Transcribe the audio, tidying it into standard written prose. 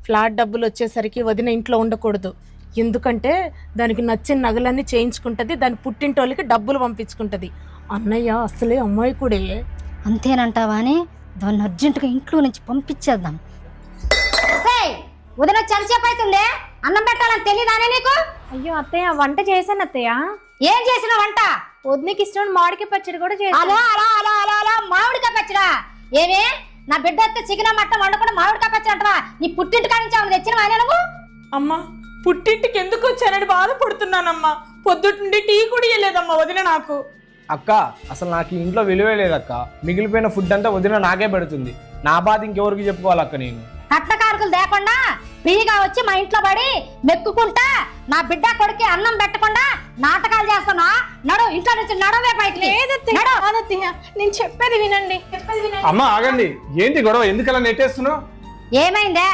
Flat డబ్బులు వచ్చేసరికి వదిన ఇంట్లో ఉండకూడదు. ఎందుకంటే దానికి నచ్చిన నగలన్నీ చేయించుకుంటుంది, దాని పుట్టింటోళ్ళకి డబ్బులు పంపించుకుంటుంది. అన్నయ్య అసలే అమ్మాయికుడే. అంతేనంటావా అని దాన్ని అర్జెంటుగా ఇంట్లో నుంచి పంపించేద్దాం. వదిన చంచేపు అవుతుంది, అన్నం పెట్టాలని తెలియదానే నీకు? అయ్యో అత్తయ్య, వంట చేశాను అత్తయ్య. ఏం చేసిన వంట? వదినకి ఇష్టం మామిడికాయ పచ్చడి కూడా చేశాను. అలా అలా అలా అలా అలా మామిడికాయ పచ్చడా? ఏమే నా బిడ్డ వస్తే చికెన్ మట్టం వండుకుంటే మామిడికాయ పచ్చడి అంటవా? నీ పుట్టింటి కాడి నుంచి తెచ్చినవా నువ్వు? అమ్మా పుట్టింటికి ఎందుకు వచ్చానని బాధపడుతున్నానమ్మా. పొద్దుండి టీ కూడా ఇవ్వలేదమ్మా వదిన నాకు. అక్క అసలు నాకు ఈ ఇంట్లో విలువే లేదక్క. మిగిలిపోయిన ఫుడ్ అంతా వదిన నాకే పెడుతుంది. నా బాధ ఇంకెవరికి చెప్పుకోవాలక్క? నేను కట్న కారకులు లేకుండా ఫ్రీగా వచ్చి మా ఇంట్లో పడి మెక్కుకుంటా నా బిడ్డ కొడుకు అన్నం పెట్టకుండా నాటకాలు చేస్తున్నా. నడు, ఇంట్లో నుంచి నడవే బయటికి. నేను చెప్పేది వినండి. అమ్మ ఆగండి, ఏంటి గొడవ? ఎందుకలా నెట్టేస్తున్నావు? ఏమైందే?